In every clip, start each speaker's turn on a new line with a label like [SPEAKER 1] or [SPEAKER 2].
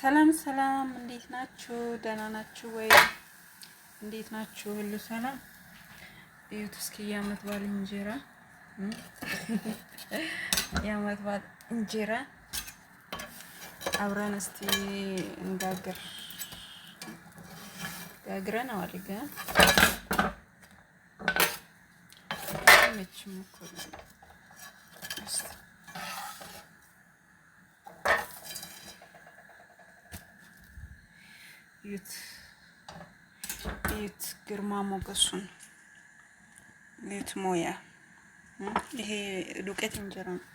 [SPEAKER 1] ሰላም ሰላም፣ እንዴት ናችሁ? ደህና ናችሁ ወይ? እንዴት ናችሁ? ሁሉ ሰላም? እዩት እስኪ የዓመት በዓል እንጀራ የዓመት በዓል እንጀራ አብረን እስቲ ጋግረን አዋልጋ መቼም እኮ እዩት ግርማ ሞገሱን እዩት። ሞያ ይሄ ዱቄት እንጀራ ነው።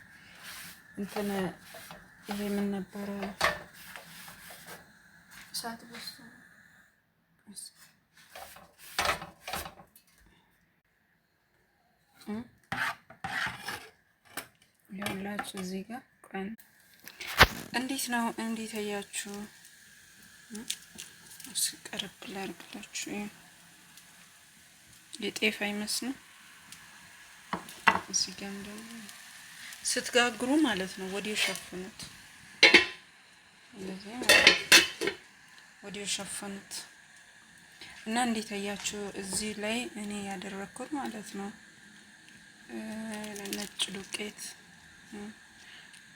[SPEAKER 1] እንትን ይሄ ምን ነበረ? እሳት በሱ ያላችሁ እዚህ ጋር ቆይ፣ እንዴት ነው? እንዴት አያችሁ? ቀረብ ላድርግላችሁ። የጤፍ አይመስልም። እዚህ ጋር ደግሞ ስትጋግሩ ማለት ነው ወዲያው ሸፍኑት፣ እንደዚህ ወዲያው ሸፍኑት እና እንዴት አያችሁ? እዚህ ላይ እኔ ያደረኩት ማለት ነው ነጭ ዱቄት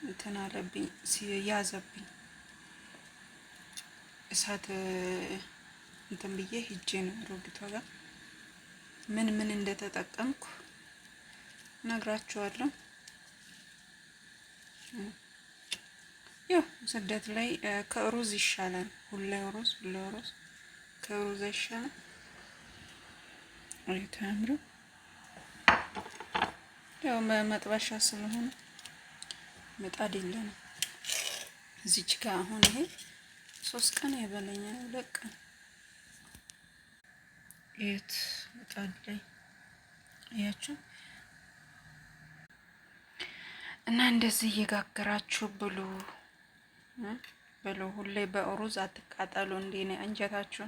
[SPEAKER 1] እንትን አለብኝ ያዘብኝ እሳት እንትን ብዬ ሂጄ ነው ሮግቷ ጋር ምን እንደተጠቀምኩ ነግራችኋለሁ። ያው ስደት ላይ ከሩዝ ይሻላል። ሁሌ ሩዝ ከሩዝ ይሻላል። አይታምሩ ያው መጥበሻ ስለሆነ ምጣድ የለንም እዚች ጋር። አሁን ይሄ 3 ቀን ያበለኛል፣ 2 ቀን የት ምጣድ ላይ አያችሁ። እና እንደዚህ እየጋገራችሁ ብሉ። ሁሌ በሩዝ አትቃጠሉ። እንዴ ነው አንጀታችሁ።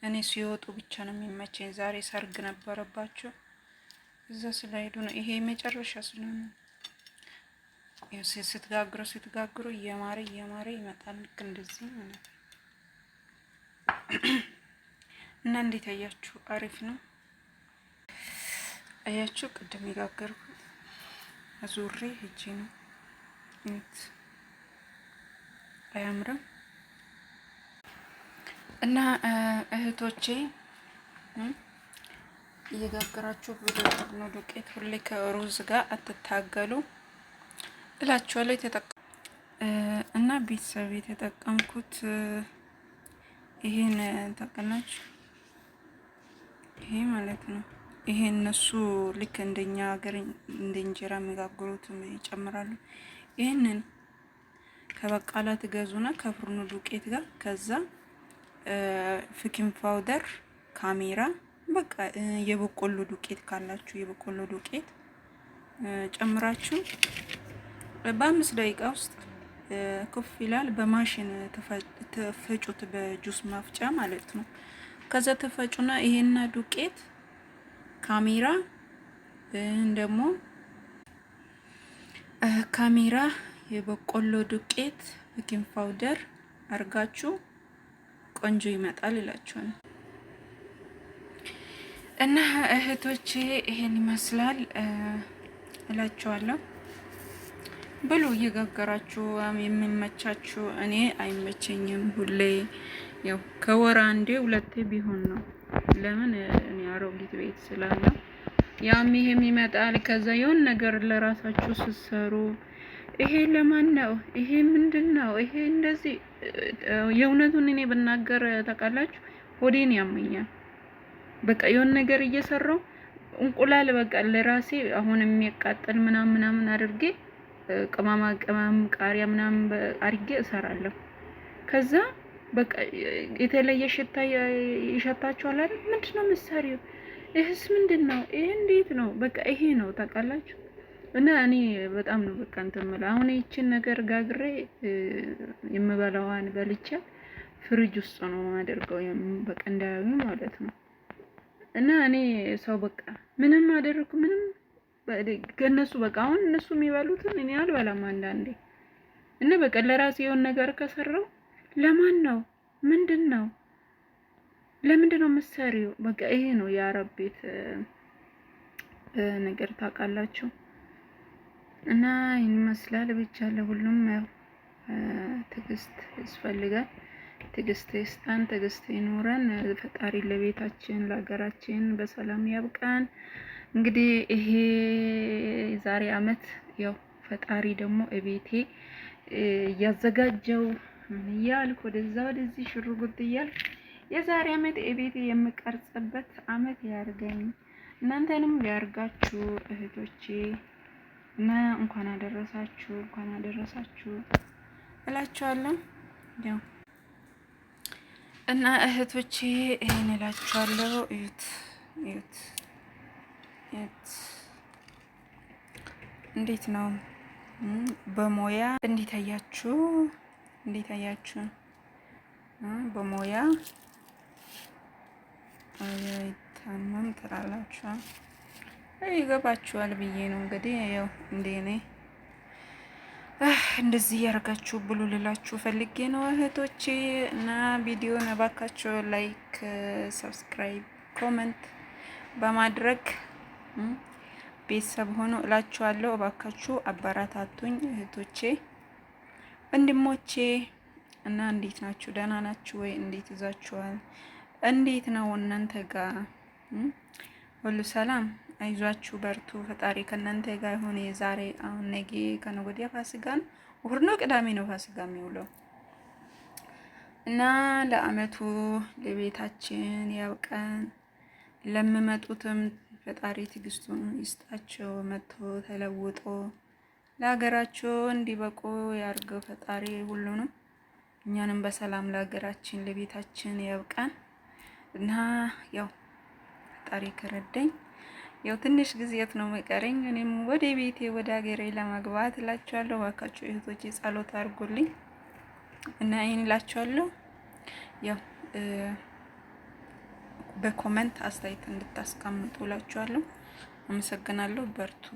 [SPEAKER 1] እኔ ሲወጡ ብቻ ነው የሚመቸኝ። ዛሬ ሰርግ ነበረባችሁ እዛ ስለሄዱ ነው። ይሄ መጨረሻ ስለሆነ ስትጋግሩ እየማረ ይመጣል። ልክ እንደዚህ ማለት ነው። እና እንዴት አያችሁ? አሪፍ ነው። አያችሁ ቅድም የጋገርኩት አዙሬ ሂጂ ነው። አያምርም? እና እህቶቼ እየጋገራችሁ ነው ዱቄት ሁሌ ከሩዝ ጋር አትታገሉ እላችኋለሁ። እና ቤተሰብ የተጠቀምኩት ይሄን ተቀናችሁ ይሄ ማለት ነው። ይሄ እነሱ ልክ እንደኛ ሀገር እንደ እንጀራ የሚጋግሩትም ይጨምራሉ። ይሄንን ከበቃላ ትገዙና ከፍርኑ ዱቄት ጋር ከዛ ፍኪን ፓውደር፣ ካሜራ በቃ የበቆሎ ዱቄት ካላችሁ የበቆሎ ዱቄት ጨምራችሁ በ5 ደቂቃ ውስጥ ኩፍ ይላል። በማሽን ተፈጩት፣ በጁስ ማፍጫ ማለት ነው። ከዛ ተፈጩና ይሄና ዱቄት ካሜራ ደግሞ ካሜራ የበቆሎ ዱቄት ቤኪንግ ፓውደር አርጋችሁ ቆንጆ ይመጣል ይላችኋል። እና እህቶቼ ይሄን ይመስላል እላችኋለሁ። ብሉ እየጋገራችሁ የሚመቻችሁ። እኔ አይመቸኝም ሁሌ፣ ያው ከወር አንዴ 2 ቢሆን ነው። ለምን እኔ አሮጊት ቤት ስላለ ያም ይሄም ይመጣል። ከዛ የሆነ ነገር ለራሳችሁ ስትሰሩ ይሄ ለማን ነው? ይሄ ምንድነው? ይሄ እንደዚህ የእውነቱን እኔ ብናገር ታውቃላችሁ ሆዴን ያመኛል። በቃ የሆነ ነገር እየሰራው እንቁላል በቃ ለራሴ አሁን የሚያቃጥል ምናምን አድርጌ ቅመማ ቃሪያ ምናምን አድርጌ እሰራለሁ። ከዛ በቃ የተለየ ሽታ ይሸታችኋል አይደል? ምንድነው የምትሰሪው? ይሄስ ምንድነው? ይሄ እንዴት ነው? በቃ ይሄ ነው ታውቃላችሁ። እና እኔ በጣም ነው በቃ እንትን የምለው። አሁን ይቺን ነገር ጋግሬ የምበላዋን በልቼ ፍሪጅ ውስጥ ነው አድርገው በቃ እንዳያዩ ማለት ነው። እና እኔ ሰው በቃ ምንም አደረኩ ምንም ከነሱ በቃ አሁን እነሱ የሚበሉትን እኔ አልበላም አንዳንዴ። እና በቃ ለራሴ የሆነ ነገር ከሰራው ለማን ነው? ምንድን ነው? ለምንድን ነው የምትሰሪው? በቃ ይሄ ነው የአረብ ቤት ነገር ታውቃላችሁ። እና ይህን ይመስላል ብቻ ለሁሉም ያው ትዕግስት ያስፈልጋል። ትዕግስት ይስጠን፣ ትዕግስት ይኖረን። ፈጣሪ ለቤታችን ለሀገራችን በሰላም ያብቃን። እንግዲህ ይሄ ዛሬ አመት ያው ፈጣሪ ደግሞ እቤቴ እያዘጋጀው ምን እያልኩ ወደዛ ወደዚህ ሽሩጉድ እያልኩ የዛሬ አመት እቤቴ የምቀርጽበት አመት ያርገኝ፣ እናንተንም ያርጋችሁ እህቶቼ። እና እንኳን አደረሳችሁ እንኳን አደረሳችሁ እላችኋለሁ። ያው እና እህቶቼ ይሄን እላችኋለሁ። እዩት እዩት እዩት እንዴት ነው በሞያ እንዴት አያችሁ? እንዴት አያችሁ? በሞያ አይታመም ትላላችሁ። ይገባችኋል ብዬ ነው እንግዲህ ያው እንደኔ እንደዚህ ያርጋችሁ ብሉ ልላችሁ ፈልጌ ነው እህቶቼ። እና ቪዲዮን እባካችሁ ላይክ፣ ሰብስክራይብ፣ ኮሜንት በማድረግ ቤተሰብ ሆኖ እላችኋለሁ። እባካችሁ አበረታቱኝ እህቶቼ ወንድሞቼ። እና እንዴት ናችሁ? ደህና ናችሁ ወይ? እንዴት ይዛችኋል? እንዴት ነው እናንተ ጋር ሁሉ ሰላም? አይዟችሁ በርቱ። ፈጣሪ ከእናንተ ጋር ይሁን። የዛሬ አሁን ነገ ከነገ ወዲያ ፋሲካ ነው። እሑድ ነው ቅዳሜ ነው ፋሲካ የሚውለው እና ለአመቱ ለቤታችን ያብቃን። ለሚመጡትም ፈጣሪ ትዕግስቱን ይስጣቸው። መጥቶ ተለውጦ ለሀገራቸው እንዲበቁ ያርገው ፈጣሪ ሁሉንም። እኛንም በሰላም ለሀገራችን ለቤታችን ያብቃን እና ያው ፈጣሪ ከረዳኝ ያው ትንሽ ጊዜት ነው መቀረኝ እኔም ወደ ቤቴ ወደ ሀገሬ ለመግባት እላችኋለሁ። እባካችሁ እህቶቼ ጸሎት አድርጉልኝ እና ይሄን እላችኋለሁ። ያው በኮሜንት አስተያየት እንድታስቀምጡ እላችኋለሁ። አመሰግናለሁ። በርቱ።